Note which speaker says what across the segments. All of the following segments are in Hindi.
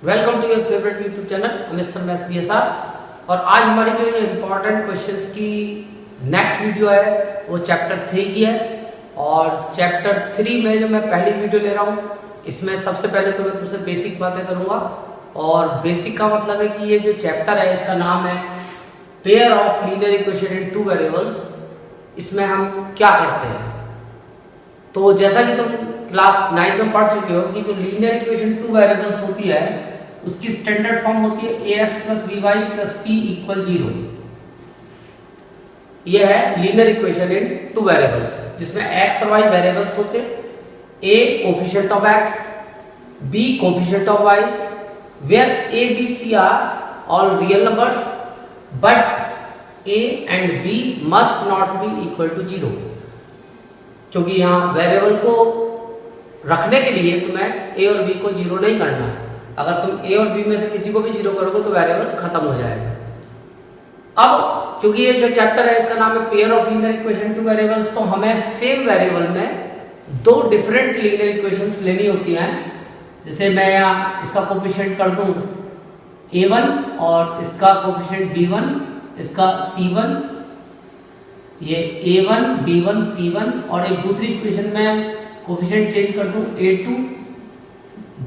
Speaker 1: Welcome to your favourite YouTube channel Amit Sharma SPSR। और आज हमारी जो ये इम्पॉर्टेंट क्वेश्चंस की नेक्स्ट वीडियो है वो चैप्टर 3 की है। और चैप्टर 3 में जो मैं पहली वीडियो ले रहा हूँ इसमें सबसे पहले तो मैं तुमसे बेसिक बातें करूँगा। और बेसिक का मतलब है कि ये जो चैप्टर है इसका नाम है pair of linear equation in two variables. इसमें हम क्या करते हैं, तो जैसा कि तुम क्लास 9 में पढ़ चुके हो कि जो लीनियर इक्वेशन टू वेरिएबल्स होती है उसकी स्टैंडर्ड फॉर्म होती है ax + by + c = 0। यह है linear equation in two variables जिसमें x और y वेरिएबल्स होते हैं। a coefficient of x, b coefficient of y, where a b c are all real numbers but a and b must not be equal to 0। क्योंकि यहाँ वेरिएबल को रखने के लिए तुम्हें a और b को 0 नहीं करना है। अगर तुम a और b में से किसी को भी 0 करोगे तो वेरिएबल खत्म हो जाएगा। अब क्योंकि ये जो चैप्टर है इसका नाम है pair of linear equation two variables, तो हमें सेम वेरिएबल में दो डिफरेंट लीनियर इक्वेशंस लेनी होती हैं। जैसे मैं यहाँ इसका कोफिशिएंट कर दूं a1 और इसका कोफिशिएंट b1, इसका c1, ये a1 b1 c1, और एक दूसरी इक्वेशन में कोफिशिएंट चेंज कर दूं a2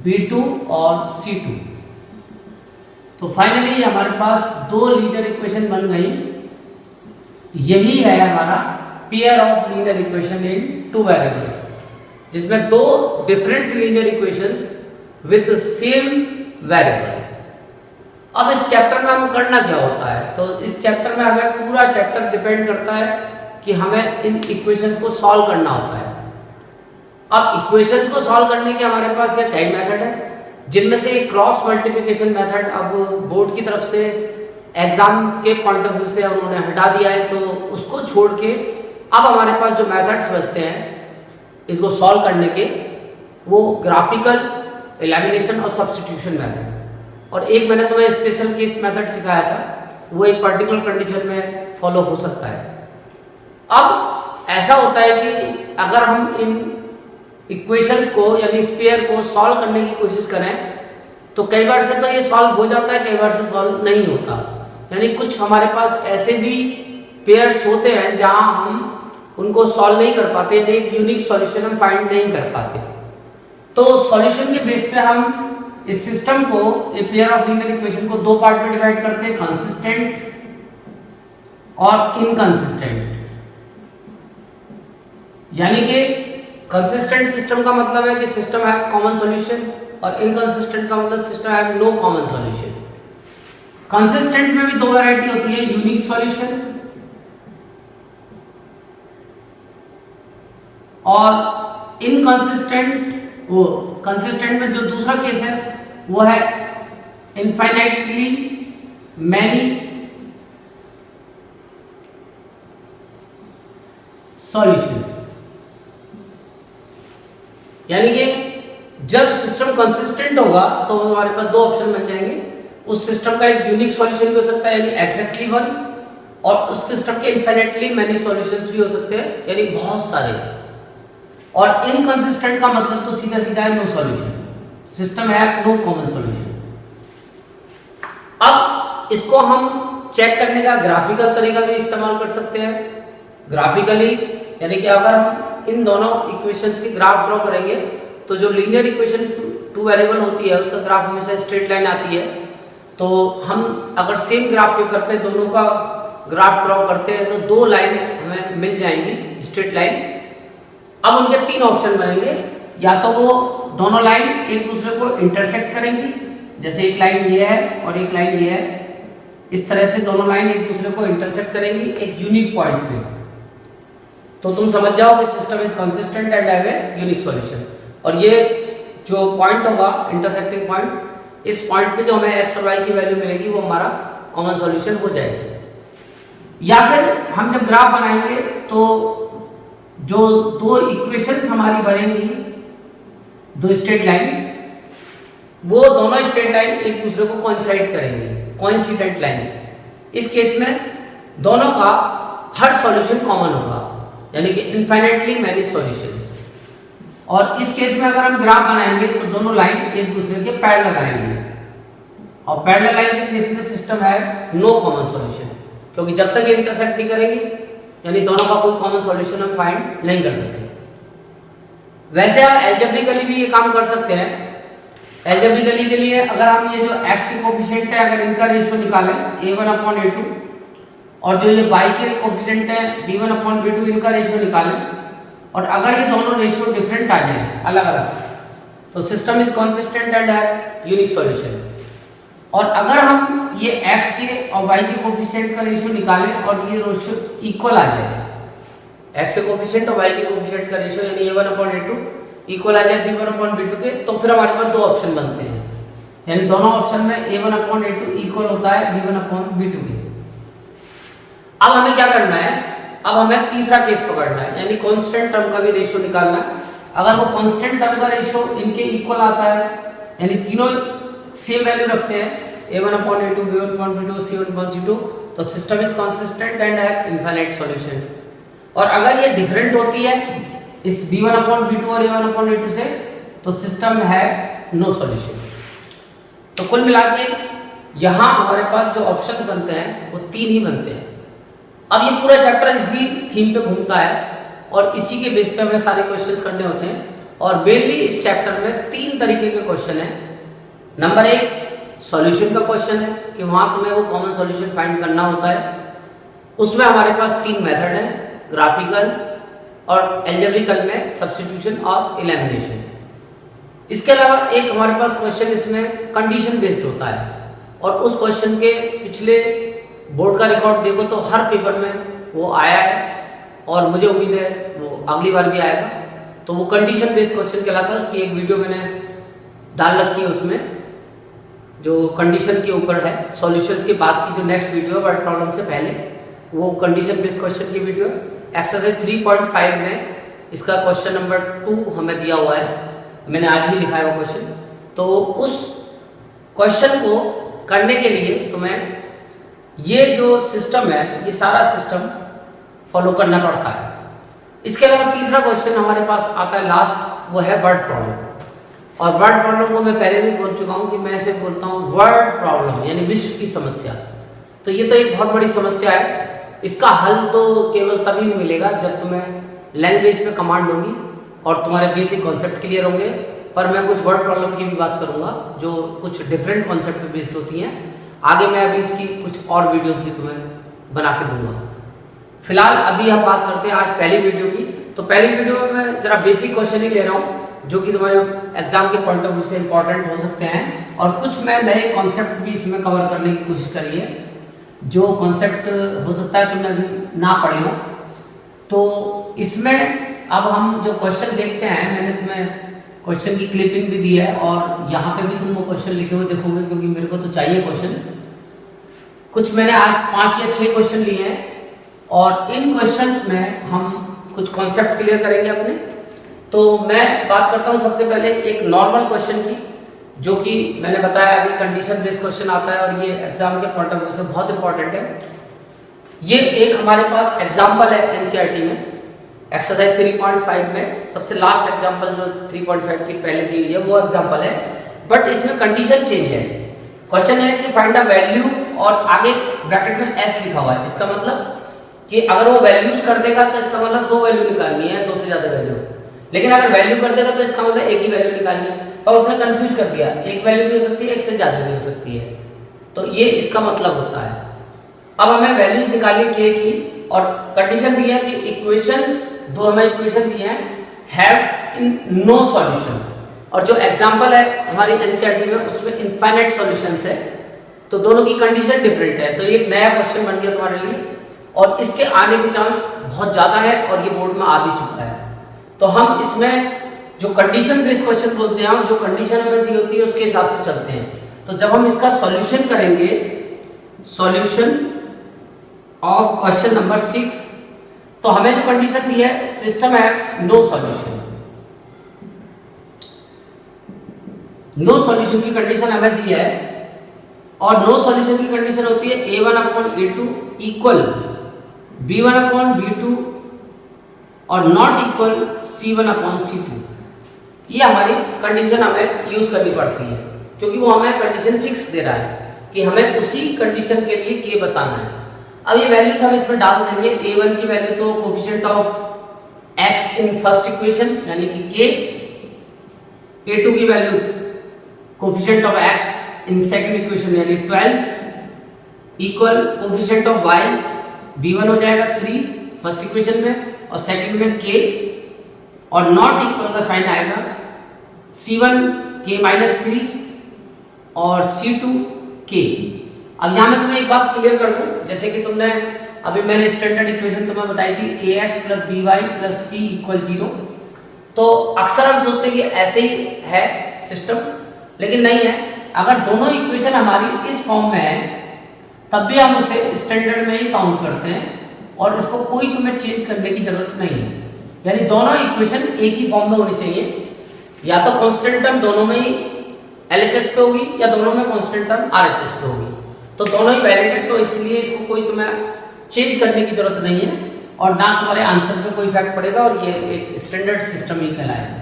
Speaker 1: b2 और c2। तो फाइनली हमारे पास दो लीनियर इक्वेशन बन गई। यही है हमारा pair of linear equation in two variables जिसमें दो different linear equations with same variable. अब इस चैप्टर में हम करना क्या होता है, तो इस चैप्टर में हमें पूरा चैप्टर डिपेंड करता है कि हमें इन इक्वेशंस को सॉल्व करना होता है। अब इक्वेशंस को सॉल्व करने के हमारे पास ये कई मेथड है जिनमें से एक क्रॉस मल्टीप्लिकेशन मेथड अब बोर्ड की तरफ से एग्जाम के पॉइंट ऑफ व्यू से उन्होंने हटा दिया है, तो उसको छोड़ के अब हमारे पास जो मेथड्स बचते हैं इसको सॉल्व करने के वो ग्राफिकल, एलिमिनेशन और सब्स्टिट्यूशन मेथड। और एक मैंने तुम्हें स्पेशल केस मेथड सिखाया था, वो एक पर्टिकुलर कंडीशन में फॉलो हो सकता है। अब ऐसा होता है कि अगर हम इन इक्वेशंस को यानी इस पेयर को सॉल्व करने की कोशिश करें तो कई बार से तो ये सॉल्व हो जाता है, कई बार से सॉल्व नहीं होता। यानी कुछ हमारे पास ऐसे भी पेयर्स होते हैं जहां हम उनको सॉल्व नहीं कर पाते, एक यूनिक सॉल्यूशन हम फाइंड नहीं कर पाते। तो सॉल्यूशन के बेस पे हम इस सिस्टम को, ये पेयर ऑफ लीनियर इक्वेशन को दो पार्ट में डिवाइड करते हैं, कंसिस्टेंट और इनकंसिस्टेंट। यानी कि कंसिस्टेंट सिस्टम का मतलब है कि सिस्टम है कॉमन सॉल्यूशन, और इनकंसिस्टेंट का मतलब सिस्टम है नो कॉमन सॉल्यूशन। कंसिस्टेंट में भी दो वैरायटी होती है, यूनिक सॉल्यूशन और इनकंसिस्टेंट। वो कंसिस्टेंट में जो दूसरा केस है वो है इनफाइनाइटली मैनी सॉल्यूशन। यानी कि जब सिस्टम कंसिस्टेंट होगा तो हमारे पास दो ऑप्शन बन जाएंगे। उस सिस्टम का एक यूनिक सॉल्यूशन भी हो सकता है यानी एग्जैक्टली वन, और उस सिस्टम के इनफाइनाइटली मैनी सॉल्यूशंस भी हो सकते हैं यानी बहुत सारे। और इनकंसिस्टेंट का मतलब तो सीधा सीधा है नो सॉल्यूशन, सिस्टम है नो कॉमन सॉल्यूशन। अब इसको हम चेक करने का ग्राफिकल तरीका भी इस्तेमाल कर सकते हैं। ग्राफिकली यानी कि अगर हम इन दोनों इक्वेशंस की ग्राफ ड्रॉ करेंगे तो जो लीनियर इक्वेशन टू वेरिएबल होती है उसका ग्राफ हमेशा स्ट्रेट लाइन आती है। तो हम अगर सेम ग्राफ पेपर पे दोनों का ग्राफ ड्रॉ करते हैं तो दो लाइन हमें मिल जाएंगी स्ट्रेट लाइन। अब उनके तीन ऑप्शन बनेंगे, या तो वो दोनों लाइन एक दूसरे को इंटरसेक्ट करेंगी, जैसे एक लाइन ये है और एक लाइन ये है, इस तरह से दोनों लाइन एक दूसरे को इंटरसेक्ट करेंगी एक यूनिक पॉइंट पे। तो तुम समझ जाओ कि system is consistent and have a unique solution. और ये जो पॉइंट होगा इंटरसेक्टिंग पॉइंट, इस पॉइंट पे जो हमें x और y की वैल्यू मिलेगी वो हमारा कॉमन सॉल्यूशन हो जाएगी। या फिर हम जब ग्राफ बनाएंगे तो जो दो इक्वेशंस हमारी बनेंगी, दो स्ट्रेट लाइन, वो दोनों स्ट्रेट लाइन एक दूसरे को कोइंसाइड करेंगी, कोइंसिडेंट लाइंस। इस केस में दोनों का हर सॉल्यूशन कॉमन होगा यानी कि इनफाइनाइटली मैनी सॉल्यूशंस। और इस केस में अगर हम ग्राफ बनाएंगे तो दोनों लाइन एक दूसरे के पैरेलल आएंगे। और पैरेलल लाइन के केस में सिस्टम है नो कॉमन सॉल्यूशन, क्योंकि जब तक ये इंटरसेक्ट नहीं करेंगे यानी दोनों का कोई कॉमन सॉल्यूशन हम फाइंड नहीं कर सकते। वैसे हम एल्जेब्रिकली भी ये काम कर सकते हैं। एल्जेब्रिकली के लिए अगर हम ये जो x के कोफिशिएंट है अगर इनका रेशियो निकालें a1/a2 और जो ये y के कोफिशिएंट है b1/b2 इनका रेशियो निकालें और अगर ये दोनों रेशियो डिफरेंट आ जाए अलग अलग तो system is consistent and have unique solution. और अगर हम ये x के और y के कोफिशिएंट का रेशियो निकालें और ये रेशियो इक्वल आ जाए, x के कोफिशिएंट और y के कोफिशिएंट का रेशियो यानी a1/a2 इक्वल आ जाए b1/b2 के, तो फिर हमारे पास दो ऑप्शन बनते हैं, यानी दोनों ऑप्शन में a1/a2 इक्वल होता है b1/b2 के। अब हमें क्या करना है, अब हमें तीसरा केस पकड़ना है, यानी कांस्टेंट टर्म का भी रेशियो निकालना है। अगर वो कांस्टेंट टर्म का रेशियो इनके इक्वल आता है यानी तीनों सेम वैल्यू रखते हैं a1/a2 b1/b2 c1/c2 तो system is consistent and have infinite solution. और अगर ये डिफरेंट होती है इस b1/b2 और a1/a2 से तो सिस्टम है नो सॉल्यूशन। तो कुल मिला के यहां हमारे पास जो ऑप्शन बनते हैं वो तीन ही बनते हैं। अब ये पूरा चैप्टर इसी थीम पे घूमता है और इसी के बेस पे हमें सारे क्वेश्चंस करने होते हैं। और मेनली इस चैप्टर में तीन तरीके के क्वेश्चन हैं। नंबर एक सॉल्यूशन का क्वेश्चन है कि वहां तुम्हें वो कॉमन सॉल्यूशन फाइंड करना होता है। उसमें हमारे पास तीन मेथड हैं, ग्राफिकल और एल्जेब्रिकल में सब्स्टिट्यूशन और एलिमिनेशन। इसके अलावा एक हमारे पास क्वेश्चन इसमें कंडीशन बेस्ड होता है और उस क्वेश्चन के पिछले बोर्ड का रिकॉर्ड देखो तो हर पेपर में वो आया है और मुझे उम्मीद है वो अगली बार भी आएगा। तो वो कंडीशन बेस्ड क्वेश्चन कहलाता है। उसकी एक वीडियो मैंने डाल रखी है, उसमें जो कंडीशन के ऊपर है, सॉल्यूशंस के बाद की जो नेक्स्ट वीडियो है वर्ड प्रॉब्लम से पहले, वो कंडीशन बेस्ड क्वेश्चन की वीडियो है। एक्सरसाइज 3.5 में इसका क्वेश्चन नंबर 2 हमें दिया हुआ है, मैंने आज भी लिखा है वो क्वेश्चन। तो उस क्वेश्चन को करने के लिए तुम्हें ये जो सिस्टम है ये सारा सिस्टम फॉलो करना पड़ता है। इसके अलावा तीसरा क्वेश्चन हमारे पास आता है लास्ट, वो है वर्ड प्रॉब्लम। और वर्ड प्रॉब्लम को मैं पहले भी बोल चुका हूँ कि मैं इसे बोलता हूँ वर्ड प्रॉब्लम यानी विश्व की समस्या। तो ये तो एक बहुत बड़ी समस्या है। इसका हल तो केवल तभी मिलेगा जब तुम्हें लैंग्वेज में कमांड होगी और तुम्हारे बेसिक कॉन्सेप्ट क्लियर होंगे। पर मैं कुछ वर्ड प्रॉब्लम की भी बात करूंगा जो कुछ डिफरेंट कॉन्सेप्ट पे बेस्ड होती हैं। आगे मैं अभी इसकी कुछ और वीडियोस भी तुम्हें बना के दूंगा। फिलहाल अभी हम बात करते हैं आज पहली वीडियो की। तो पहली वीडियो में मैं जरा बेसिक क्वेश्चन ही ले रहा हूँ जो कि तुम्हारे एग्जाम के पॉइंट ऑफ व्यू से इंपॉर्टेंट हो सकते हैं और कुछ मैं नए कॉन्सेप्ट भी इसमें कवर करने की कोशिश करी है जो कॉन्सेप्ट हो सकता है तुमने अभी ना पढ़े हो। तो इसमें अब हम जो क्वेश्चन देखते हैं, मैंने तुम्हें क्वेश्चन की क्लिपिंग भी दी है और यहाँ पे भी तुम वो क्वेश्चन लिखे हुए देखोगे क्योंकि मेरे को तो चाहिए क्वेश्चन। कुछ मैंने आज 5 या 6 क्वेश्चन लिए हैं और इन क्वेश्चंस में हम कुछ कॉन्सेप्ट क्लियर करेंगे अपने। तो मैं बात करता हूँ सबसे पहले एक नॉर्मल क्वेश्चन की जो कि मैंने बताया अभी कंडीशन बेस्ड क्वेश्चन आता है और ये एग्जाम के पॉइंट ऑफ व्यू से बहुत इंपॉर्टेंट है। ये एक हमारे पास एग्जाम्पल है एनसीईआरटी में एक्सरसाइज 3.5 में सबसे लास्ट एग्जाम्पल जो 3.5 की पहले दी हुई है वो एग्जाम्पल है, बट इसमें कंडीशन चेंज है। क्वेश्चन है कि फाइंड अ वैल्यू और आगे ब्रैकेट में एस लिखा हुआ है। इसका मतलब कि अगर वो वैल्यूज कर देगा तो इसका मतलब 2 वैल्यू निकालनी है, 2 से ज्यादा वैल्यू। लेकिन अगर वैल्यू कर देगा तो इसका मतलब एक ही वैल्यू निकालनी है। पर उसने कंफ्यूज कर दिया, एक वैल्यू भी हो सकती है, एक से ज्यादा भी हो सकती है। तो ये इसका मतलब होता है। अब हमें वैल्यूज निकालनी के की और कंडीशन दी है कि इक्वेशंस, दो हमें इक्वेशन दिए हैं, हैव इन नो सॉल्यूशन। और जो एग्जांपल है हमारी एनसीईआरटी में उसमें इनफाइनाइट सॉल्यूशंस है। तो दोनों की कंडीशन डिफरेंट है। तो ये एक नया क्वेश्चन बन गया तुम्हारे लिए और इसके आने के चांस बहुत ज्यादा है और ये बोर्ड में आ भी चुका है। तो हम इसमें जो कंडीशन बेस्ड क्वेश्चन बोलते हैं, हम जो कंडीशन हमें दी होती है उसके हिसाब से चलते हैं। तो जब हम इसका सॉल्यूशन करेंगे, सॉल्यूशन ऑफ क्वेश्चन नंबर 6, तो हमें जो कंडीशन दी है सिस्टम है नो सॉल्यूशन। नो सॉल्यूशन की कंडीशन हमें दी है और नो सॉल्यूशन की कंडीशन होती है a1/a2 इक्वल b1/b2 और नॉट इक्वल c1/c2। ये हमारी कंडीशन हमें यूज करनी पड़ती है क्योंकि वो हमें कंडीशन फिक्स दे रहा है। कि हमें उसी कंडीशन के लिए k बताना है। अब ये वैल्यूज हम इसमें डाल देंगे। a1 की वैल्यू तो coefficient of x in first equation यानी कि k, a2 की value coefficient of x in second equation यानी 12 equal coefficient of y b1 हो जाएगा 3 फर्स्ट इक्वेशन में और सेकंड में k और नॉट इक्वल का साइन आएगा c1 k-3 और c2 k। अब यहां मैं तुम्हें एक बात क्लियर कर दूं, जैसे कि तुमने अभी मैंने स्टैंडर्ड इक्वेशन तुम्हें बताई थी ax + by + c = 0। तो अक्सर हम सोचते हैं कि ऐसे ही है सिस्टम, लेकिन नहीं है। अगर दोनों इक्वेशन हमारी इस फॉर्म में है तब भी हम उसे स्टैंडर्ड में ही काउंट करते हैं और इसको कोई तुम्हें चेंज करने की जरूरत नहीं है। यानी दोनों इक्वेशन एक ही फॉर्म में होनी चाहिए, या तो कांस्टेंट टर्म दोनों में ही LHS पे होगी या दोनों में कांस्टेंट टर्म RHS पे होगी, तो दोनों ही वैलिड है। तो इसलिए इसको कोई तुम्हें चेंज करने की जरूरत नहीं है और ना तुम्हारे आंसर पे कोई इफेक्ट पड़ेगा और ये एक स्टैंडर्ड सिस्टम ही कहलाएगा।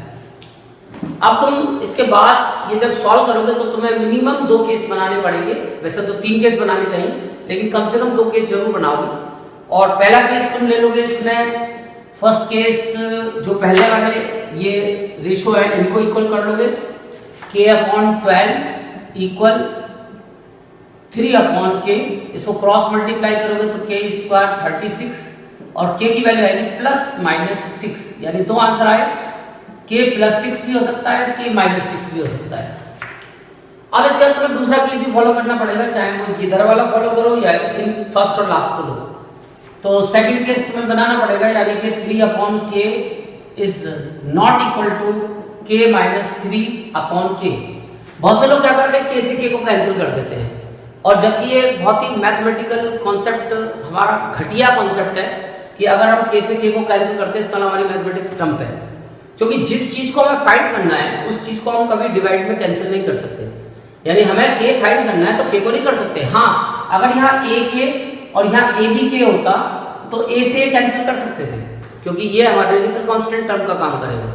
Speaker 1: अब तुम इसके बाद ये जब सॉल्व करोगे तो तुम्हें मिनिमम 2 केस बनाने पड़ेंगे। वैसे तो 3 केस बनाने चाहिए, लेकिन कम से कम 2 केस जरूर बनाओगे। और पहला केस तुम ले लोगे इसमें, फर्स्ट केस जो पहले वाले ये रेशो है इनको इक्वल कर लोगे, k/12 = 3/k। इसको क्रॉस मल्टीप्लाई करोगे तो k² 36 और k की वैल्यू आएगी ±6, यानी 2 आंसर आए। k +6 भी हो सकता है, k -6 भी हो सकता है। अब इसके बाद तुम्हें दूसरा केस भी फॉलो करना पड़ेगा, चाहे वो इधर वाला फॉलो करो या इन फर्स्ट और लास्ट को लो। तो सेकंड केस तुम्हें बनाना पड़ेगा, यानी कि 3/k is not equal to k - 3/k। बहुत से लोग क्या करते हैं, k से k को कैंसिल कर देते हैं, और जबकि ये बहुत ही मैथमेटिकल कॉन्सेप्ट, हमारा घटिया कॉन्सेप्ट है कि अगर हम k से k को कैंसिल करते हैं इसका नाम हमारी मैथमेटिक्स स्टंप है। क्योंकि जिस चीज को हमें फाइंड करना है उस चीज को हम कभी डिवाइड में कैंसिल नहीं कर सकते। यानी हमें k फाइंड करना है तो k को नहीं कर सकते। हाँ, अगर यहाँ ak और यहाँ abk होता तो a से a कैंसिल कर सकते थे, क्योंकि ये हमारे लिए फिर कांस्टेंट टर्म का काम करेगा।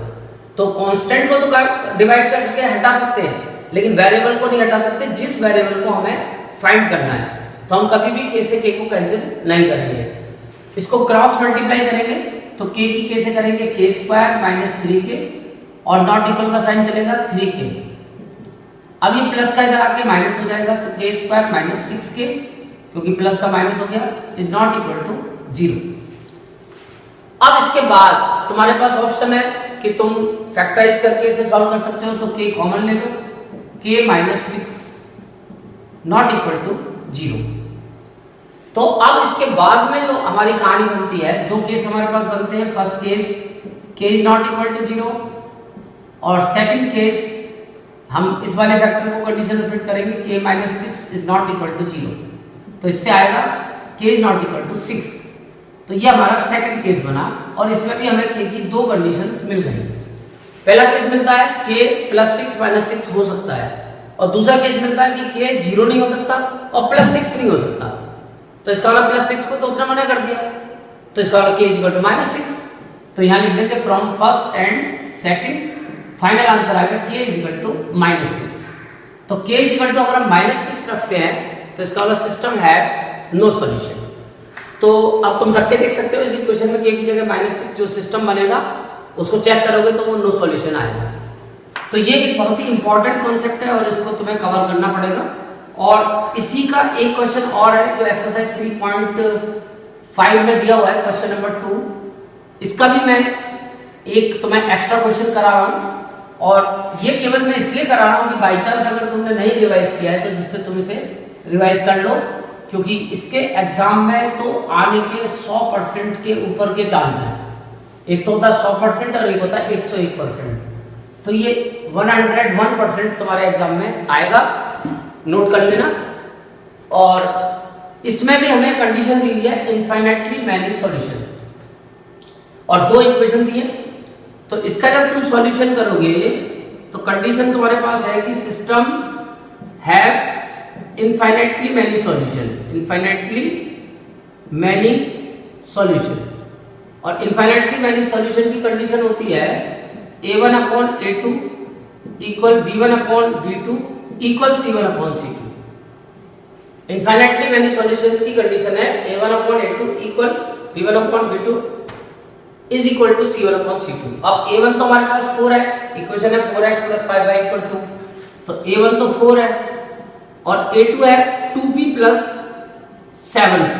Speaker 1: तो कांस्टेंट को तो डिवाइड करके हटा सकते हैं, लेकिन वेरिएबल को नहीं हटा सकते जिस वेरिएबल को हमें फाइंड करना है। तो हम कभी भी k से k को कैंसिल नहीं करेंगे। इसको क्रॉस मल्टीप्लाई करेंगे तो k की k से करेंगे k² - 3k और नॉट इक्वल का साइन चलेगा 3k। अब ये प्लस का इधर आके माइनस हो जाएगा तो k² - 6k, क्योंकि प्लस का माइनस हो गया, इज नॉट इक्वल टू 0। अब इसके बाद तुम्हारे पास ऑप्शन है कि तुम फैक्टराइज करके इसे सॉल्व कर सकते हो। तो k कॉमन ले लो, k - 6 नॉट इक्वल टू 0। तो अब इसके बाद में जो हमारी कहानी बनती है, 2 केस हमारे पास बनते हैं। First case k is not equal to 0 और सेकंड केस हम इस वाले फैक्टर को कंडीशन में फिट करेंगे, k - 6 is not equal to 0। तो इससे आएगा k is not equal to 6। तो ये हमारा सेकंड केस बना और इसमें भी हमें k की 2 कंडीशंस मिल गई। पहला केस मिलता है k +6 - 6 हो सकता है, और दूसरा केस मिलता है कि k 0 नहीं हो सकता और +6 नहीं हो सकता। तो इसका वाला +6 को तो उसने मना कर दिया, तो इसका वाला k = -6। तो यहाँ लिख देंगे from first and second, final answer आएगा k = -6। तो k अगर हम -6 रखते हैं तो इसका वाला सिस्टम है नो सॉल्यूशन। तो अब तुम रख के देख सकते हो इस इक्वेशन में k की जगह -6 जो सिस्टम बनेगा उसको चेक करोगे तो वो नो सॉल्यूशन आएगा। तो ये एक बहुत ही इंपॉर्टेंट कॉन्सेप्ट है और इसको तुम्हें कवर करना पड़ेगा। और इसी का एक क्वेश्चन और है जो एक्सरसाइज 3.5 में दिया हुआ है, क्वेश्चन नंबर 2। इसका भी मैं एक तुम्हें एक्स्ट्रा क्वेश्चन करा रहा हूं, और ये केवल मैं इसलिए करा रहा हूं कि बाई चांस अगर तुमने नहीं रिवाइज किया है तो जिससे तुम इसे रिवाइज कर लो, क्योंकि इसके एग्जाम में तो आने के 100% के ऊपर के चांस हैं। एक तो होता है 100% और एक होता है 101%। तो ये 101% तुम्हारे एग्जाम में आएगा, नोट कर लेना। और इसमें भी हमें कंडीशन दी है इनफाइनाइटली मैनी सॉल्यूशंस, और 2 इक्वेशन दिए। तो इसका जब तुम सॉल्यूशन करोगे तो कंडीशन तुम्हारे पास है कि system have infinitely many solution, infinitely many solution. और इनफाइनाइटली मैनी सॉल्यूशन की कंडीशन होती है a1/a2 = b1/b2 = c1/c2। Infinitely many solutions की कंडीशन है a1 upon a2 equal b1 upon b2 is equal to c1 upon c2। अब a1 तो हमारे पास 4 है, इक्वेशन है 4x प्लस 5y इक्वल 2, तो a1 तो 4 है और a2 है 2p प्लस 7q।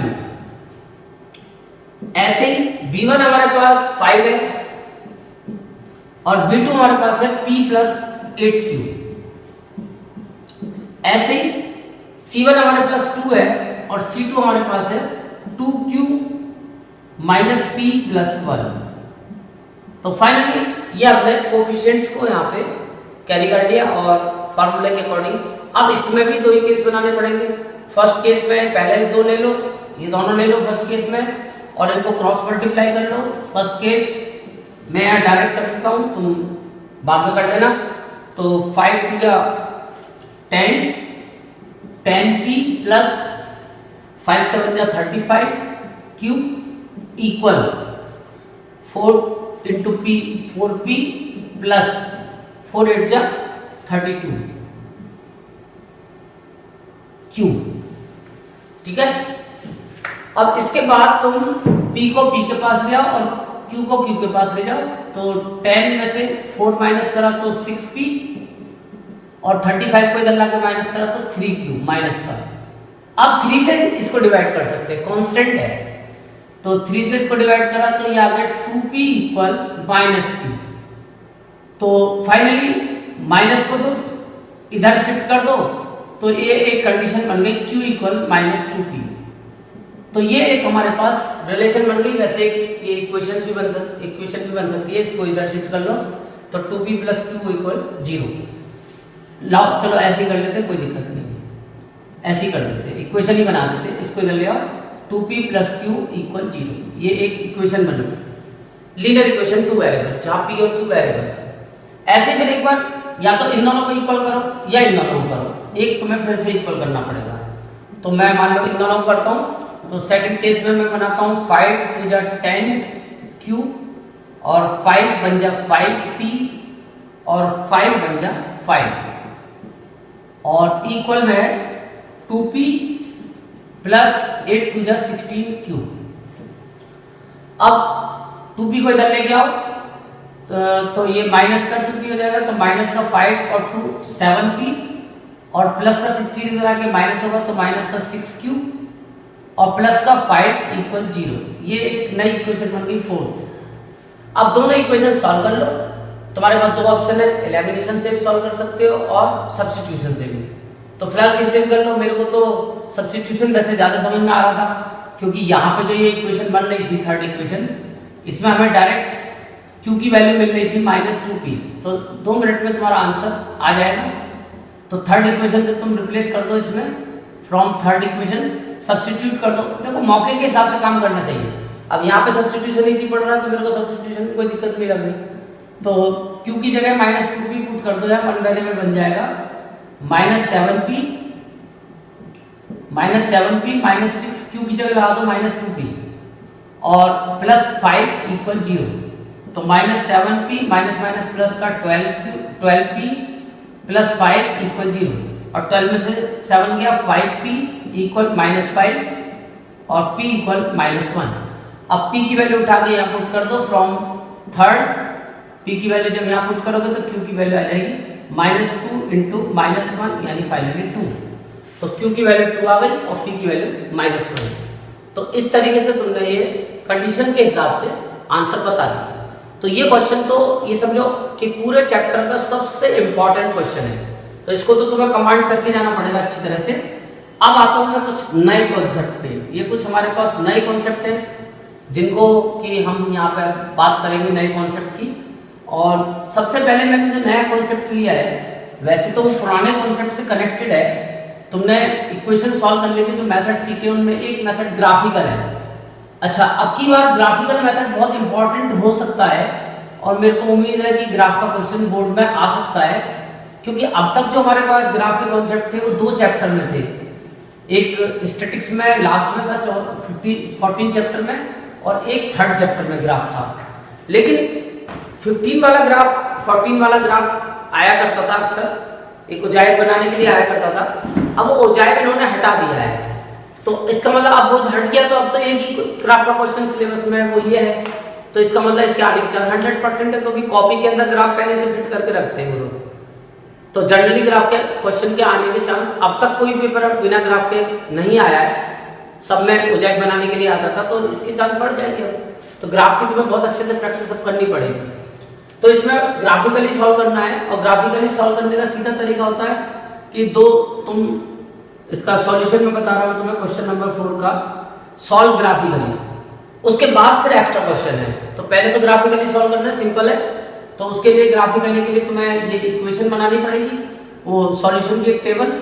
Speaker 1: ऐसे ही b1 हमारे पास 5 है और b2 हमारे पास है p प्लस 8q। ऐसे ही c1 हमारे पास 2 है और c2 हमारे पास है 2q माइनस p प्लस 1। तो फाइनली ये अपने कोफिशिएंट्स को यहाँ पे कैरी कर लिया और फार्मूले के अकॉर्डिंग अब इसमें भी दो ही केस बनाने पड़ेंगे। फर्स्ट केस में पहले दो ले लो, ये दोनों ले लो फर्स्ट केस में और इनको क्रॉस मल्टीप्लाई कर लो। फर्स्ट केस मैं यहाँ डायरेक्ट कर देता हूँ, तुम बाद में कर लेना। तो 5 टू जा 10, 10p प्लस 5 7 जा 35 q equal 4 into p 4p plus 4 8 जा 32 q। ठीक है, अब इसके बाद तुम p को p के पास ले आओ और q को q के पास ले जाओ। तो 10 में से 4 माइनस करा तो 6p और 35 को इधर लाके माइनस करा तो 3q माइनस का। अब 3 से इसको डिवाइड कर सकते हैं, कांस्टेंट है तो 3 से इसको डिवाइड करा तो ये आ गया 2p इक्वल माइनस q। तो फाइनली माइनस को तो इधर शिफ्ट कर दो तो ये एक कंडीशन बन गई q इक्वल माइनस 2p। तो ये एक हमारे पास रिलेशन बन गई। वैसे ये इक्वेशन भी बन सकती है, इसको इधर शिफ्ट कर लो तो 2p प्लस q इक्वल 0। लाओ चलो ऐसे ही कर लेते, कोई दिक्कत नहीं, ऐसे ही कर देते, इक्वेशन ही बना देते। इसको इधर ले आओ 2p प्लस q इक्वल 0। ये एक इक्वेशन बन गई, लीनियर इक्वेशन 2 वेरिएबल जहां p और q वेरिएबल्स है। ऐसे फिर एक बार या तो इन दोनों को इक्वल करो या इन दोनों को करो, एक तुम्हें फिर से इक्वल करना पड़ेगा। तो मैं मान लो इन दोनों को करता हूं। तो सेकंड केस में मैं बनाता हूं 5 टू जा 10q और 5 बन जा 5p और 5 बन जा 5 और इक्वल में 2p प्लस 8 टू जा 16q। अब 2p को इधर लेके आओ तो ये माइनस का 2p हो जाएगा, तो माइनस का 5 और 2 7p और प्लस का 16 इधर आके माइनस होगा तो माइनस का 6q और प्लस का 5 इक्वल 0। ये एक नई इक्वेशन बन गई 4। अब दोनों इक्वेशन सॉल्व कर लो। तुम्हारे पास दो ऑप्शन है, एलिमिनेशन से भी सॉल्व कर सकते हो और सब्स्टिट्यूशन से भी। तो फिलहाल किससे भी कर लो। मेरे को तो सब्स्टिट्यूशन वैसे ज्यादा समझ में आ रहा था क्योंकि यहाँ पे जो ये इक्वेशन बन रही थी थर्ड इक्वेशन, इसमें हमें डायरेक्ट q की वैल्यू मिल रही थी माइनस 2p। तो 2 मिनट में तुम्हारा आंसर आ जाएगा। तो थर्ड इक्वेशन से तुम रिप्लेस कर दो, इसमें फ्रॉम थर्ड इक्वेशन सब्स्टिट्यूट कर दो। देखो मौके के हिसाब से काम करना चाहिए। अब यहाँ पे सब्स्टिट्यूशन इजी पड़ रहा है तो मेरे को सब्स्टिट्यूशन में कोई दिक्कत नहीं लग रही। तो q की जगह माइनस 2p पुट कर दो, यहाँ 1 वेरिएबल बन जाएगा माइनस 7p माइनस 6q की जगह लगा दो माइनस 2p और प्लस 5 इक्वल 0। तो minus 7p minus minus plus का 12p प्लस 5 इक्वल 0 और 12 में से 7 गया 5p इक्वल माइनस 5 और p इक्वल माइनस 1। अब p की वैल्यू उठा के यहाँ पुट कर दो फ्रॉम थर्ड। p की वैल्यू जब यहाँ पुट करोगे तो q की वैल्यू आ जाएगी माइनस 2 इंटू माइनस 1 यानी फाइनली 2। तो q की वैल्यू 2 आ गई और p की वैल्यू माइनस 1। तो इस तरीके से तुमने ये कंडीशन के हिसाब से आंसर बता दिया। तो ये क्वेश्चन तो ये समझो कि पूरे चैप्टर का सबसे इंपॉर्टेंट क्वेश्चन है। तो इसको तो तुम्हें कमांड करके जाना पड़ेगा अच्छी तरह से। अब आता हूं मैं कुछ नए कॉन्सेप्ट पे। ये कुछ हमारे पास नए कॉन्सेप्ट हैं जिनको कि हम यहाँ पे बात करेंगे नए कॉन्सेप्ट की। और सबसे पहले मैंने जो नया कॉन्सेप्ट लिया है वैसे तो वो पुराने कॉन्सेप्ट से कनेक्टेड है। तुमने इक्वेशन सॉल्व करने के जो मेथड सीखे उनमें एक मेथड ग्राफिकल है। अच्छा, अब की बार ग्राफिकल मेथड बहुत इंपॉर्टेंट हो सकता है और मेरे को उम्मीद है कि ग्राफ का क्वेश्चन बोर्ड में आ सकता है क्योंकि अब तक जो हमारे पास ग्राफ के कॉन्सेप्ट थे वो 2 चैप्टर में थे। एक स्टैटिक्स में लास्ट में था 14 चैप्टर में और एक थर्ड चैप्टर में ग्राफ था। लेकिन 15 वाला ग्राफ 14 वाला ग्राफ आया करता था अक्सर, एक उजाइर बनाने के लिए आया करता था। अब वो ओजाइव इन्होंने हटा दिया है, तो इसका मतलब अब वो हट गया, तो अब तो एक ही ग्राफ का क्वेश्चन सिलेबस में वो ये है, तो इसका मतलब इसके आने के चांस 100% है, क्योंकि कॉपी के अंदर ग्राफ पहले से फिट करके रखते हैं वो लोग। तो जनरली ग्राफ के क्वेश्चन के आने के चांस, अब तक कोई पेपर बिना ग्राफ के नहीं आया है, सब में ओजाइव बनाने के लिए आता था, तो इसके चांस बढ़ जाएंगे। अब तो ग्राफ की तुम्हें बहुत अच्छे से प्रैक्टिस अब करनी पड़ेगी। तो इसमें ग्राफिकली सॉल्व करना है, और ग्राफिकली सॉल्व करने का सीधा तरीका होता है कि दो तुम इसका सॉल्यूशन मैं बता रहा हूं तुम्हें, क्वेश्चन नंबर 4 का सॉल्व ग्राफिकली, उसके बाद फिर एक्स्ट्रा क्वेश्चन है। तो पहले तो ग्राफिकली सॉल्व करना सिंपल है, तो उसके लिए ग्राफिकली के लिए तुम्हें ये इक्वेशन बनानी पड़ेगी, वो सॉल्यूशन की एक टेबल।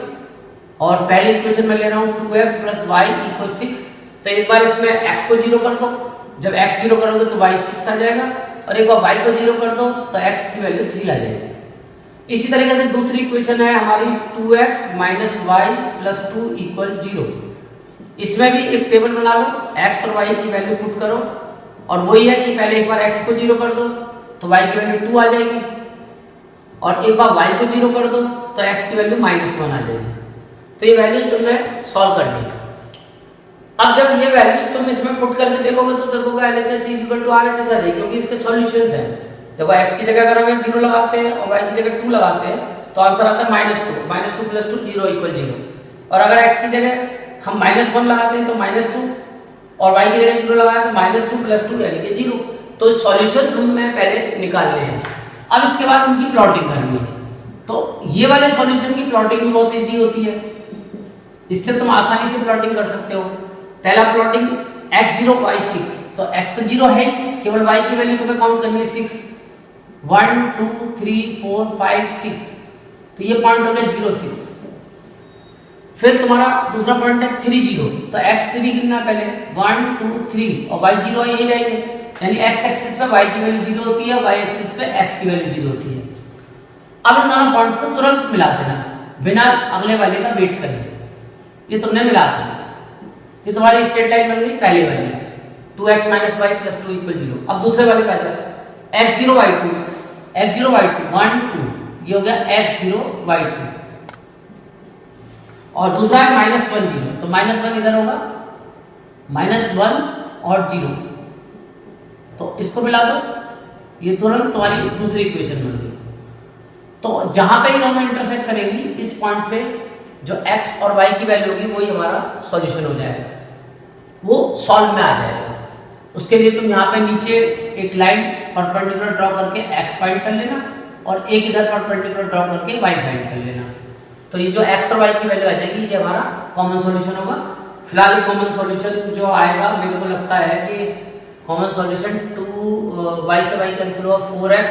Speaker 1: और पहली इक्वेशन में ले रहा हूँ 2x + y = 6। तो एक बार इसमें x को 0 कर दो, जब x 0 करोगे तो y 6 आ जाएगा, और एक बार y को 0 कर दो तो x की वैल्यू 3 आ जाएगी। इसी तरीके से दूसरी इक्वेशन है हमारी 2x - y + 2 = 0। इसमें भी एक टेबल बना लो, x और y की वैल्यू पुट करो, और वही है कि पहले एक बार x को 0 कर दो तो y की वैल्यू 2 आ जाएगी, और एक बार y को 0 कर दो तो x की वैल्यू -1 आ जाएगी। तो ये वैल्यूज तुमने सॉल्व करनी है। अब जब ये वैल्यूज तुम इसमें पुट करके देखोगे तो देखोगे LHS = RHS आ जाएगी, क्योंकि इसके सॉल्यूशंस हैं। देखो x की जगह अगर हम 0 लगाते हैं और y की जगह 2 लगाते हैं तो आंसर आता है -2, -2 + 2 0 = 0। और अगर x की जगह हम -1 लगाते हैं तो -2, और y की जगह 0 लगाए तो -2 + 2 यानी कि 0। तो सॉल्यूशंस हमें पहले निकालने हैं। अब इसके बाद उनकी प्लॉटिंग करनी है। तो ये वाले सॉल्यूशन की प्लॉटिंग भी बहुत इजी होती है, इससे तुम आसानी से प्लॉटिंग कर सकते हो। पहला प्लॉटिंग x0 y 6, तो x तो 0 है, केवल y की वैल्यू तुम्हें काउंट करनी है 6, 1 2 3 4 5 6, तो ये पॉइंट हो गया 0 6। फिर तुम्हारा दूसरा पॉइंट है 3 0, तो x3 गिनना पहले 1 2 3, और y 0 यही रहेंगे, यानी x एक्सिस पे y की वैल्यू 0 होती है, y एक्सिस पे x की वैल्यू 0 होती है। अब इन दोनों पॉइंट्स को तुरंत मिला देना बिना अगले वाले का वेट करे। ये तुमने मिला दिया, ये तुम्हारी स्ट्रेट लाइन बन गई पहले वाली 2x - y + 2 = 0। अब दूसरे वाले पे जाओ, x0 y2 1 2, ये हो गया x0 y2, और दूसरा है -1 0, तो -1 इधर होगा, -1 और 0, तो इसको मिला दो, ये तुरंत तुम्हारी दूसरी इक्वेशन बन गई। तो जहां पे दोनों इंटरसेक्ट करेंगी इस पॉइंट पे जो x और y की वैल्यू होगी वही हमारा सॉल्यूशन हो जाएगा, वो सॉल्व में आ जाएगा। उसके लिए तुम यहाँ पे नीचे एक लाइन परपेंडिकुलर ड्रॉ करके x फाइंड कर लेना, और एक इधर परपेंडिकुलर ड्रॉ करके y फाइंड कर लेना। तो ये जो x और y की वैल्यू आ जाएगी ये हमारा कॉमन सॉल्यूशन होगा। फिलहाल कॉमन सॉल्यूशन जो आएगा मेरे को लगता है कि कॉमन सॉल्यूशन 2y से y कैंसिल हुआ 4x,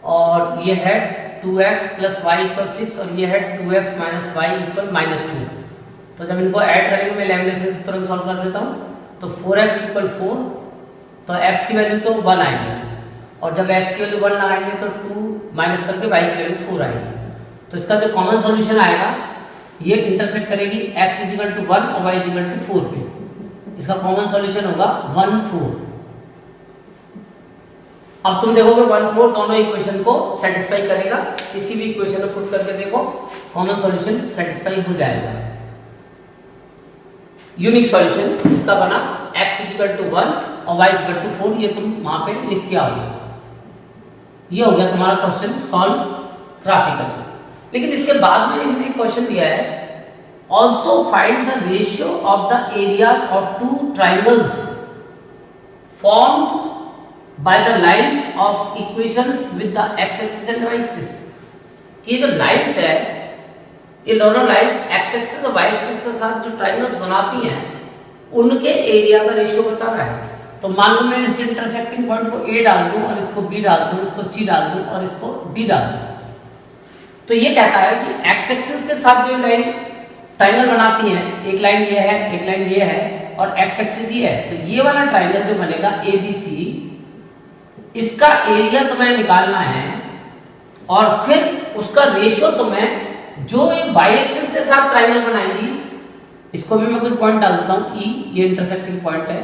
Speaker 1: और ये है 2x + y = 6, और ये है 2x - y = -2। तो जब इनको ऐड करेंगे मैं लेमिनेशन से तुरंत सॉल्व कर देता हूँ। तो 4x = 4, तो x की वैल्यू तो 1 आएगी, और जब x की वैल्यू 1 लगाएंगे तो 2 माइनस करके y की वैल्यू 4 आएगी। तो इसका जो कॉमन सॉल्यूशन आएगा ये इंटरसेक्ट करेगी x = 1 और y = 4 पे। इसका कॉमन सॉल्यूशन होगा 1 4। अब तुम देखोगे 1 4 दोनों इक्वेशन को सेटिस्फाई करेगा। किसी भी इक्वेशन को पुट करके देखो, कॉमन सॉल्यूशन सेटिस्फाई हो जाएगा। यूनिक सॉल्यूशन इसका बना x = 1 और y = 4, ये तुम वहां पे लिख के आओगे। ये हो गया तुम्हारा क्वेश्चन सॉल्व ग्राफिकली। लेकिन इसके बाद में इन्होंने एक क्वेश्चन दिया है, also find the ratio of the area of 2 triangles formed by the lines of equations with the x axis and y axis। ये जो लाइंस है, ये दोनों लाइंस x एक्सिस और y एक्सिस के साथ जो ट्राइंगल्स बनाती हैं उनके एरिया का रेशियो बता रहा है। तो मान लो मैं इस इंटरसेक्टिंग पॉइंट को a डाल दूं, और इसको b डाल दूं, इसको c डाल दूं, और इसको d डाल दूं। तो ये कहता है कि x एक्सिस के साथ जो लाइन ट्राइंगल बनाती है, एक लाइन ये है, एक लाइन ये है, और x एक्सिस ये है, तो ये वाला ट्राइंगल जो बनेगा ABC, इसका एरिया तुम्हें निकालना है, और फिर उसका रेशियो तुम्हें जो ये y एक्सिस के साथ ट्राइंगल बनाएगी, इसको भी मैं कुछ पॉइंट डाल देता हूं, E ये इंटरसेक्टिंग पॉइंट है,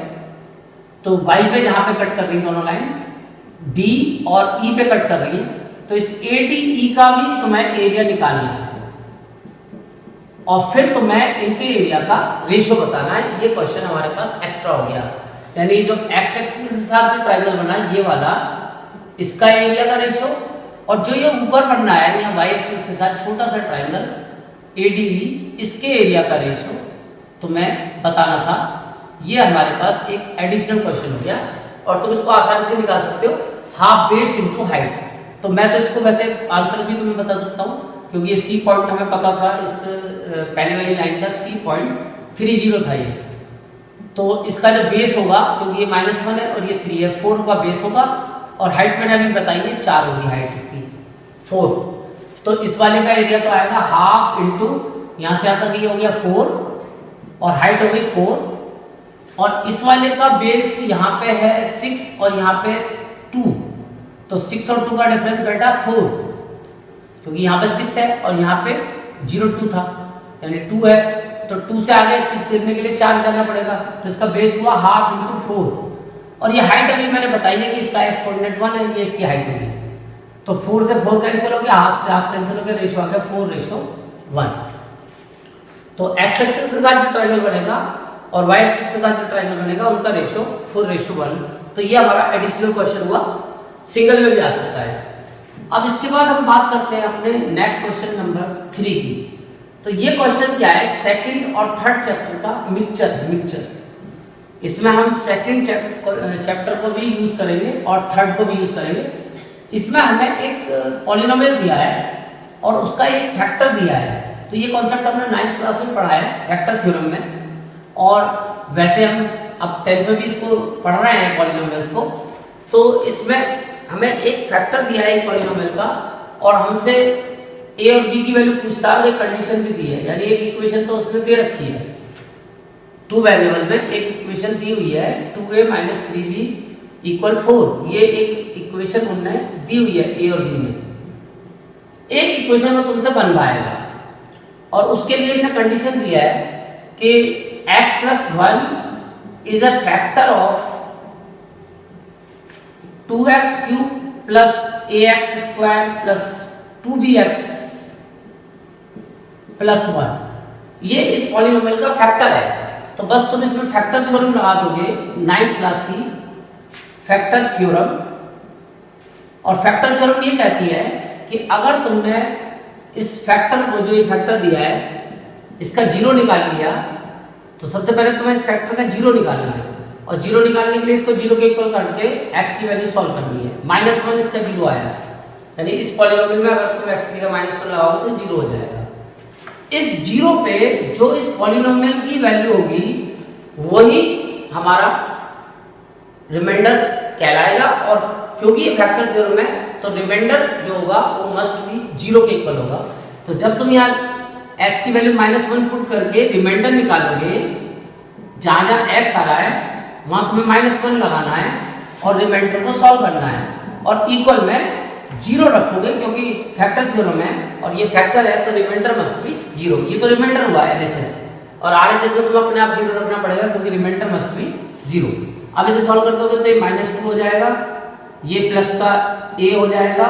Speaker 1: तो y पे जहां पे कट कर रही है दोनों लाइन D और E पे कट कर रही है, तो इस ADE का भी तुम्हें एरिया निकालना है। और फिर तो मैं इनके एरिया का रेशियो बताना है। ये क्वेश्चन हमारे पास एक्स्ट्रा हो गया, यानी जो एक्स एक्सिस के साथ जो ट्रायंगल बना ये वाला, इसका एरिया का रेशियो, और जो ये ऊपर बनना है यहाँ वाई एक्सिस के साथ छोटा सा ट्रायंगल एडीई, इसके एरिया का रेशियो तो मैं बताना था। ये हमारे पास एक एडिशनल क्वेश्चन हो गया, और तुम इसको आसानी से निकाल सकते हो, हाफ बेस इनटू हाइट। तो मैं तो इसको वैसे आंसर भी तुम्हें बता सकता हूँ, क्योंकि ये सी पॉइंट हमें पता था, इस पहले वाली लाइन का सी पॉइंट 30 था ये। तो इसका जो बेस होगा, क्योंकि ये -1 है और ये 3 है, 4 का बेस होगा, और हाइट मैंने अभी बताई है 4 होगी हाइट इसकी 4। तो इस वाले का एरिया तो आएगा हाफ इंटू, यहाँ से आता कि ये हो गया 4 और हाइट हो गई 4, और इस वाले का बेस यहाँ पे है 6 और यहाँ पे 2, तो 6 और 2 का डिफरेंस बैठा 4, क्योंकि यहाँ पे 6 है और यहाँ पे 0 2 था, यानी 2 है, तो 2 से आगे 6 देखने के लिए 4 करना पड़ेगा, तो इसका बेस हुआ हाफ इंटू 4, और ये हाइट अभी मैंने बताई है कि इसका एक्स कोऑर्डिनेट 1 है, ये इसकी हाइट होगी, तो 4 से 4 कैंसिल हो गया, हाफ से हाफ कैंसिल हो गया, रेशियो आ गया 4:1। तो एक्स एक्सिस के साथ जो ट्रायंगल बनेगा और वाई एक्सिस के साथ जो ट्रायंगल बनेगा उनका रेशियो 4:1। तो ये हमारा एडिशनल क्वेश्चन हुआ, सिंगल में भी आ सकता है। अब इसके बाद हम बात करते हैं अपने नेक्स्ट क्वेश्चन नंबर 3 की। तो ये क्वेश्चन क्या है, सेकंड और थर्ड चैप्टर का मिक्सचर। इसमें हम सेकंड चैप्टर को भी यूज करेंगे और थर्ड को भी यूज करेंगे। इसमें हमें एक पॉलिनोमियल दिया है और उसका एक फैक्टर दिया है। तो ये कॉन्सेप्ट हमने 9th क्लास में पढ़ा है फैक्टर थ्योरम में, और वैसे हम अब 10th में भी इसको पढ़ रहे हैं पॉलिनोमियल्स को। तो इसमें हमें एक फैक्टर दिया है एक पॉलिनोमियल का, और हमसे ए और बी की वैल्यू पूछता है, और एक कंडीशन भी दी है, यानी एक इक्वेशन तो उसने दे रखी है 2 वेरिएबल में, एक इक्वेशन दी हुई है 2a - 3b = 4। ये एक इक्वेशन उन्होंने दी हुई है ए और बी में। एक इक्वेशन में तुमसे बन पाएगा, और उसके लिए इन्होंने कंडीशन दिया है कि x + 1 is a factor of 2x³ + ax² + 2bx + 1। ये इस पॉलिनोमियल का फैक्टर है। तो बस तुम इसमें फैक्टर थ्योरम लगा दोगे 9th क्लास की फैक्टर थ्योरम, और फैक्टर थ्योरम ये कहती है कि अगर तुमने इस फैक्टर को, जो ये फैक्टर दिया है, इसका 0 निकाल लिया, तो सबसे पहले तुम्हें इस फैक्टर का 0 निकालना है, और 0 निकालने के लिए इसको 0 के इक्वल करके x की वैल्यू सॉल्व करनी है। -1 इसका 0 आया, यानी इस पॉलिनोमियल में अगर तुम x की का -1 लगाओगे तो 0 हो जाएगा। इस 0 पे जो इस पॉलिनोमियल की वैल्यू होगी वही हमारा रिमाइंडर कहलाएगा, और क्योंकि ये फैक्टर थ्योरम है तो रिमाइंडर जो होगा वो मस्ट बी 0 के इक्वल होगा। तो जब तुम यहाँ x की वैल्यू -1 पुट करके रिमाइंडर निकालोगे, जहां जहां x आ रहा है वहां तुम्हें -1 लगाना है और रिमाइंडर को सॉल्व करना है, और इक्वल में 0 रखोगे, क्योंकि फैक्टर थ्योरम है और ये फैक्टर है, तो रिमाइंडर मस्ट बी 0। ये तो रिमाइंडर हुआ LHS, और RHS में तुम्हें अपने आप 0 रखना पड़ेगा, क्योंकि रिमाइंडर मस्ट बी 0। अब इसे सॉल्व कर दोगे तो ये -2 हो जाएगा, ये प्लस का a हो जाएगा,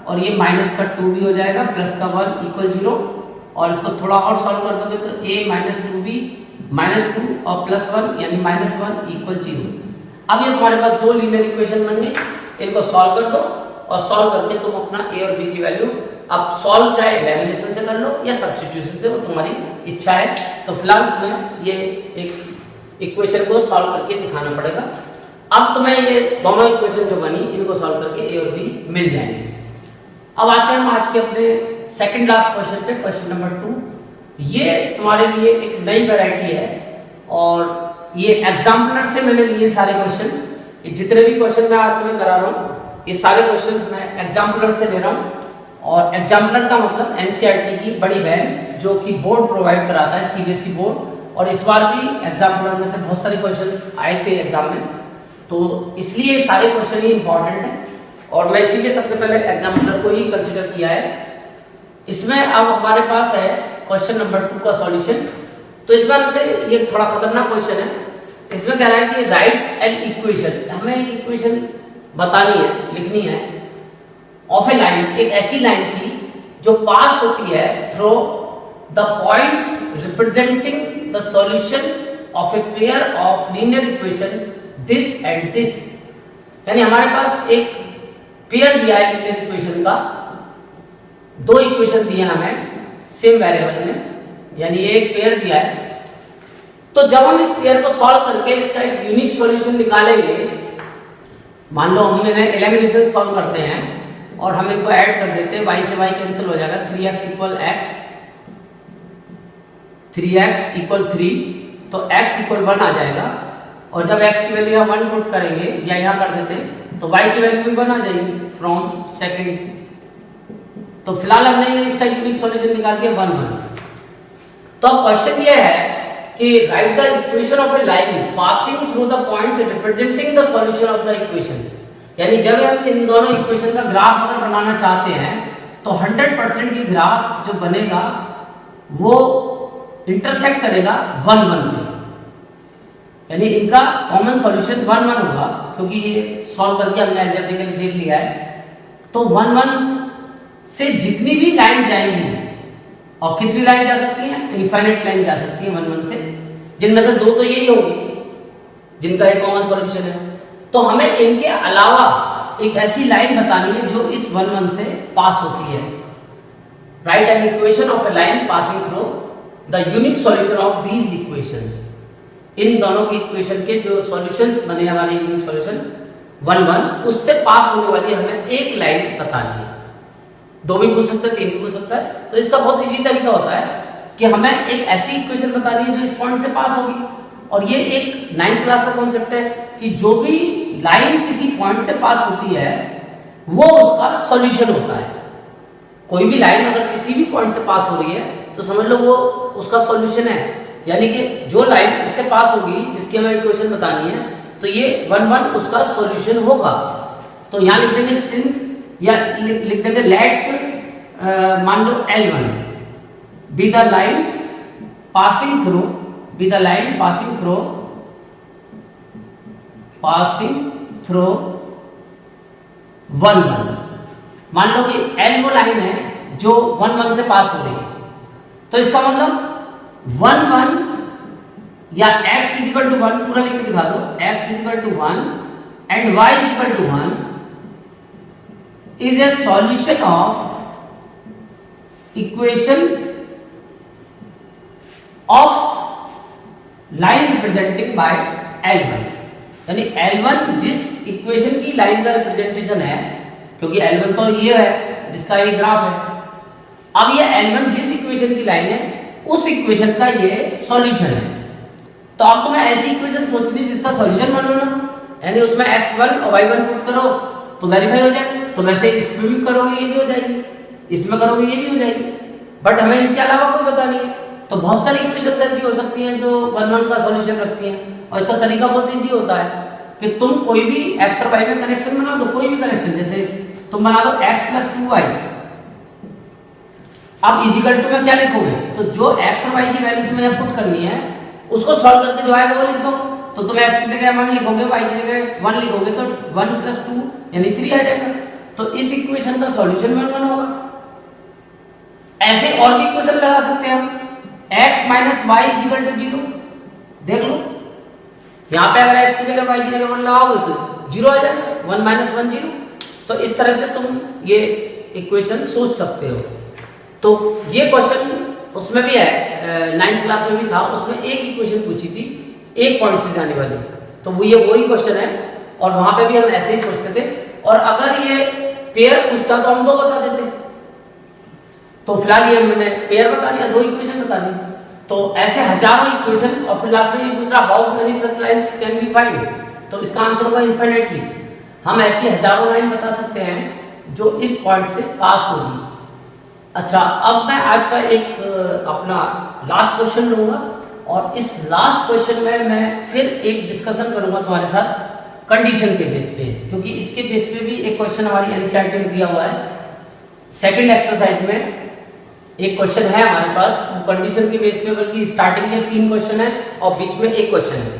Speaker 1: और ये माइनस का 2 भी हो जाएगा, प्लस का 1 = 0, और इसको थोड़ा और सॉल्व कर दोगे तो a - 2b -2 और +1 यानी -1 = 0। अब ये तुम्हारे पास 2 लीनियर इक्वेशन बन गए, इनको सॉल्व कर दो, और सॉल्व करके तुम अपना a और b की वैल्यू, अब सॉल्व चाहे एलिमिनेशन से कर लो या सब्स्टिट्यूशन से, वो तुम्हारी इच्छा है। तो फिलहाल तुम्हें ये एक इक्वेशन को सॉल्व करके दिखाना पड़ेगा। अब तुम्हें ये दोनों इक्वेशन जो बनी इनको सॉल्व करके a और b मिल जाएंगे। अब आते हैं हम आज के अपने सेकंड लास्ट क्वेश्चन पे, क्वेश्चन नंबर 2। ये तुम्हारे लिए एक नई वैरायटी है, और ये एग्जाम्पलर से मैंने लिए सारे क्वेश्चंस। ये जितने भी क्वेश्चन मैं आज तुम्हें करा रहा हूँ, ये सारे क्वेश्चंस मैं एग्जाम्पलर से ले रहा हूँ। और एग्जाम्पलर का मतलब NCERT की बड़ी बहन, जो कि बोर्ड प्रोवाइड कराता है, CBSE बोर्ड। और इस बार भी एग्जाम्पलर में से बहुत सारे क्वेश्चंस आए थे एग्जाम में, तो इसलिए सारे क्वेश्चन ही इंपॉर्टेंट है, और मैं इसीलिए सबसे पहले एग्जाम्पलर को ही कंसिडर किया है। इसमें अब हमारे पास है क्वेश्चन नंबर 2 का सॉल्यूशन। तो इस बार से ये थोड़ा खतरनाक क्वेश्चन है। इसमें कह रहा है कि राइट एन इक्वेशन, हमें एक इक्वेशन बतानी है, लिखनी है, ऑफ ए लाइन, एक ऐसी लाइन की जो पास होती है through the point representing the solution of a pair of linear equation this and this. यानी हमारे पास एक पेयर दिया है लीनियर इक्वेशन का, दो इक्वेशन दिए हमें सेम वेरिएबल में, यानी ये एक पेयर दिया है। तो जब हम इस पेयर को सॉल्व करके इसका एक यूनिक सॉल्यूशन निकालेंगे, मान लो हम इन्हें एलिमिनेशन सॉल्व करते हैं और हम इनको ऐड कर देते हैं, y से y कैंसिल हो जाएगा, 3x equal x, 3x equal 3, तो x इक्वल 1 आ जाएगा। और जब x की वैल्यू हम 1 पुट करेंगे या यहाँ कर देते हैं तो y की वैल्यू भी 1 आ जाएगी फ्रॉम सेकंड। तो फिलहाल हमने इसका यूनिक सॉल्यूशन निकाल दिया 1 1। तो अब क्वेश्चन ये है कि right the equation of a line passing through the point representing the solution of the equation. यानी जब हम इन दोनों इक्वेशन का ग्राफ अगर बनाना चाहते हैं तो 100% ये ग्राफ जो बनेगा वो इंटरसेक्ट करेगा 1 1 में, यानी इनका कॉमन सॉल्यूशन 1 1 होगा, क्योंकि ये सॉल्व करके हमने अलजेब्रिकली देख लिया है। तो 1 1 से जितनी भी लाइन जाएंगी, और कितनी लाइन जा सकती है, इनफाइनाइट लाइन जा सकती है 1 1 से, जिनमें से दो तो यही होगी जिनका एक कॉमन सॉल्यूशन है। तो हमें इनके अलावा एक ऐसी लाइन बतानी है जो इस 1 1 से पास होती है। Write an equation of a line passing through the unique solution of these equations. इन दोनों की इक्वेशन के जो सॉल्यूशंस बने वाले यूनिक सॉल्यूशन 1 1, उससे पास होने वाली हमें एक लाइन बतानी है। दो भी पूछ सकता है, तीन भी पूछ सकता है। तो इसका बहुत इजी तरीका होता है कि हमें एक ऐसी इक्वेशन बतानी है जो इस पॉइंट से पास होगी। और ये एक 9th क्लास का कॉन्सेप्ट है कि जो भी लाइन किसी पॉइंट से पास होती है वो उसका सॉल्यूशन होता है। कोई भी लाइन अगर किसी भी पॉइंट से पास हो रही है तो समझ लो वो उसका सॉल्यूशन है। यानी कि जो लाइन इससे पास होगी जिसकी हमें इक्वेशन बतानी है, तो ये 1 1 उसका सॉल्यूशन होगा। तो यहाँ लिख देंगे सिंस, या लिख देंगे लेट मान लो L1 be the line passing through, be the line passing through 1 1। मान लो कि L वो लाइन है जो 1 1 से पास हो रही है, तो इसका मतलब 1 1 या x = 1 पूरा लिख के दिखा दो, x = 1 and y = 1 is a solution of equation of line representing by L1। यानी L1 जिस इक्वेशन की लाइन का रिप्रेजेंटेशन है, क्योंकि L1 तो ये है जिसका ये ग्राफ है। अब ये L1 जिस इक्वेशन की लाइन है उस इक्वेशन का ये सॉल्यूशन है। तो अब तुम्हें ऐसी इक्वेशन सोचनी जिसका सॉल्यूशन बनाना, यानी उसमें x1 और y1 पुट करो तो वेरीफाई हो जाए। तो वैसे इसमें भी करोगे ये भी हो जाएगी, इसमें करोगे ये भी हो जाएगी, बट हमें इनके अलावा कोई पता नहीं है। तो बहुत सारी इक्वेशंस ऐसी हो सकती हैं जो 1 1 का सॉल्यूशन रखती हैं। और इसका तरीका बहुत इजी होता है कि तुम कोई भी x और y में कनेक्शन बना दो, कोई भी कनेक्शन, जैसे तुम बना दो x + 2y। अब इजिकल टू में क्या लिखोगे, तो जो x और y की वैल्यू तुम्हें यहाँ पुट करनी है उसको सॉल्व करके जो आएगा वो लिख दो। तो तुम x की जगह 1 लिखोगे, y की जगह 1 लिखोगे, तो 1 + 2 यानी 3 आ जाएगा। तो इस इक्वेशन का सॉल्यूशन 1 1 होगा। ऐसे और भी इक्वेशन लगा सकते हैं हम, x - y = 0। देख लो यहाँ पे अगर x की जगह y की जगह 1 लगाओगे तो 0 आ जाएगा, 1 - 1 0। तो इस तरह से तुम ये इक्वेशन सोच सकते हो। तो ये क्वेश्चन उसमें भी है, 9th क्लास में भी था, उसमें एक इक्वेशन पूछी थी एक पॉइंट से जाने वाली। तो वो ये वही क्वेश्चन है और वहां पे भी हम ऐसे ही सोचते थे। और अगर ये पेयर पूछता तो हम 2 बता देते। तो फिलहाल ये मैंने पेयर बता दिया, 2 इक्वेशन बता दी। तो ऐसे हजारों इक्वेशन, और फिर लास्ट में ये पूछ रहा how many such lines can be find, तो इसका आंसर होगा इनफिनिटली। हम ऐसी हजारों लाइन बता सकते हैं जो इस पॉइंट से पास होगी। अच्छा, अब मैं आज का एक अपना लास्ट क्वेश्चन लूंगा और इस लास्ट क्वेश्चन में मैं फिर एक डिस्कशन करूंगा तुम्हारे साथ कंडीशन के बेस पे, क्योंकि इसके बेस पे भी एक क्वेश्चन हमारी एनसीईआरटी में दिया हुआ है। सेकंड एक्सरसाइज में एक क्वेश्चन है हमारे पास, वो कंडीशन के बेस पे, बल्कि स्टार्टिंग के 3 क्वेश्चन है और बीच में एक क्वेश्चन है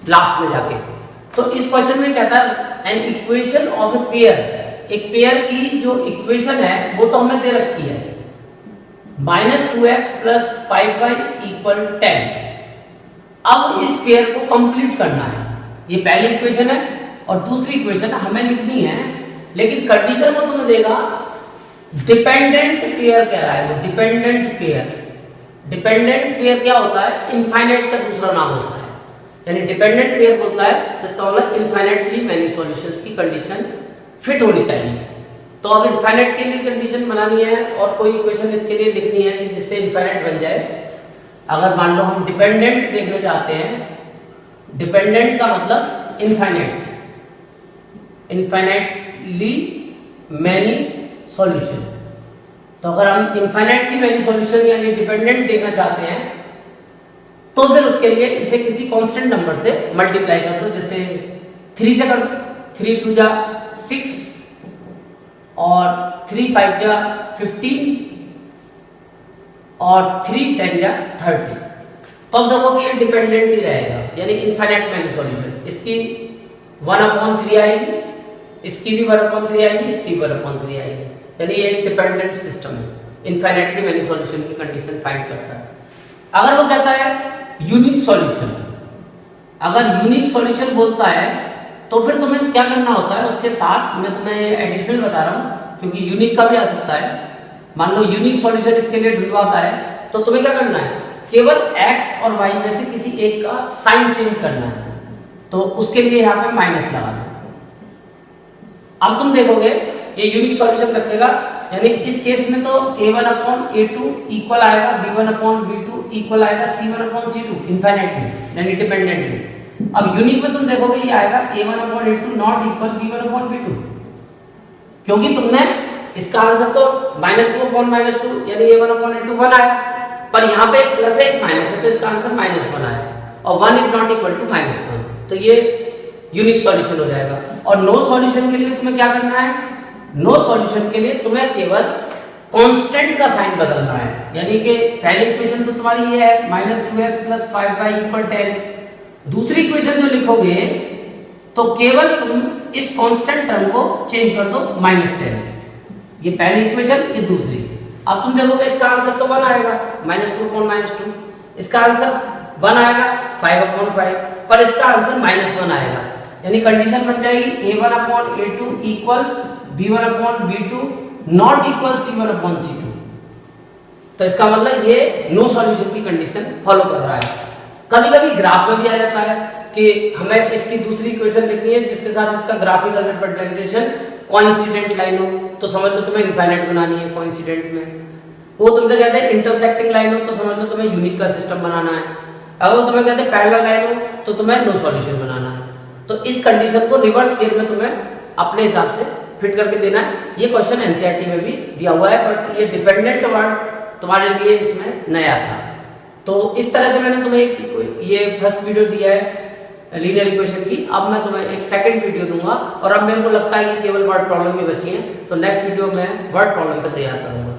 Speaker 1: लास्ट में जाके। तो इस क्वेश्चन में कहता है N equation of a pair, एक पेयर की जो इक्वेशन है वो तो हमें दे रखी है, -2x + 5y = 10। अब इस पेयर को कंप्लीट करना है। ये पहली इक्वेशन है और दूसरी इक्वेशन हमें लिखनी है, लेकिन कंडीशन वो तुम्हें देगा डिपेंडेंट पेयर कह रहा है वो। डिपेंडेंट पेयर क्या होता है? इनफाइनाइट का दूसरा नाम होता है। यानी डिपेंडेंट पेयर बोलता है तो इसका मतलब इनफाइनाइटली मैनी सॉल्यूशंस की कंडीशन फिट होनी चाहिए। तो अब इनफाइनाइट के लिए कंडीशन बनानी है और कोई इक्वेशन इसके लिए लिखनी है कि जिससे इनफाइनाइट बन जाए। अगर मान लो हम डिपेंडेंट देखना चाहते हैं, डिपेंडेंट का मतलब इनफाइनाइटली मैनी सॉल्यूशन। तो अगर हम इनफाइनाइटली मैनी सॉल्यूशन यानी डिपेंडेंट देखना चाहते हैं तो फिर उसके लिए इसे किसी कांस्टेंट नंबर से मल्टीप्लाई कर दो। जैसे 3 से कर दो, 3 × 2 = 6 और 3 × 5 = 15 और 3 × 10 = 30। तो अब देखो कि ये डिपेंडेंट ही रहेगा, यानी इनफाइनाइट मैनी सॉल्यूशन। इसकी 1/3 आएगी, इसकी भी 1/3 आएगी, इसकी भी 1/3 आएगी। यानी ये एक डिपेंडेंट सिस्टम है, इनफाइनाइटली मैनी सॉल्यूशन की कंडीशन फाइंड करता है। अगर वो कहता है यूनिक सॉल्यूशन, अगर यूनिक सॉल्यूशन बोलता है तो फिर तुम्हें क्या करना होता है उसके साथ, मैं तुम्हें एडिशनल बता रहा हूं क्योंकि यूनिक का भी आ सकता है। मान लो यूनिक सॉल्यूशन इसके लिए ढूंढवाता है तो तुम्हें क्या करना है? केवल x और y में से किसी एक का साइन चेंज करना है। तो उसके लिए यहाँ पे माइनस लगा दो। अब तुम देखोगे ये यूनिक सॉल्यूशन रखेगा, यानी इस केस में तो a1/a2 इक्वल आएगा b1/b2 इक्वल आएगा c1/c2 इनफाइनाइट में, यानी डिपेंडेंट में। अब यूनिक में तुम देखोगे ये आएगा a1/a2 नॉट इक्वल b1/b2, क्योंकि तुमने इसका आंसर तो -2/-2 यानी a1/a2 1 आया, पर यहाँ पे एक प्लस है एक माइनस है तो इसका आंसर -1 आया और 1 इज नॉट इक्वल टू -1। तो ये यूनिक सॉल्यूशन हो जाएगा। और नो सॉल्यूशन के लिए तुम्हें क्या करना है? नो सॉल्यूशन के लिए तुम्हें केवल कांस्टेंट का साइन बदलना है। यानी कि पहली इक्वेशन तो तुम्हारी ये है -2x + 5y = 10। दूसरी इक्वेशन जो लिखोगे तो केवल तुम इस कांस्टेंट टर्म को चेंज कर दो -10। ये पहली इक्वेशन, ये दूसरी। अब तुम देखोगे इसका आंसर तो 1 आएगा, -2/-2। इसका आंसर 1 आएगा 5/5, पर इसका आंसर -1 आएगा। यानी कंडीशन बन जाएगी a1/a2 equal b1/b2 not equal c1/c2। तो इसका मतलब ये नो सॉल्यूशन की कंडीशन फॉलो कर रहा है। कभी कभी ग्राफ में भी आ जाता है कि हमें इसकी दूसरी इक्वेशन लिखनी है जिसके साथ इसका ग्राफिकल रिप्रेजेंटेशन कोइंसिडेंट लाइन हो, तो समझ लो तुम्हें इनफाइनाइट बनानी है कोइंसिडेंट में। वो तुमसे कहते हैं इंटरसेक्टिंग लाइन हो तो समझ लो तुम्हें यूनिक का सिस्टम बनाना है। अगर वो तुम्हें कहते हैं पैरेलल लाइन हो तो तुम्हें नो सॉल्यूशन बनाना है। तो इस कंडीशन को रिवर्स केस में तुम्हें अपने हिसाब से फिट करके देना है। ये क्वेश्चन एनसीईआरटी में भी दिया हुआ है, बट ये डिपेंडेंट वर्ड तुम्हारे लिए इसमें नया था। तो इस तरह से मैंने तुम्हें ये फर्स्ट वीडियो दिया है लीनियर इक्वेशन की। अब मैं तुम्हें एक सेकंड वीडियो दूंगा और अब मेरे को लगता है कि केवल वर्ड प्रॉब्लम ही बची है, तो नेक्स्ट वीडियो में वर्ड प्रॉब्लम का तैयार करूंगा।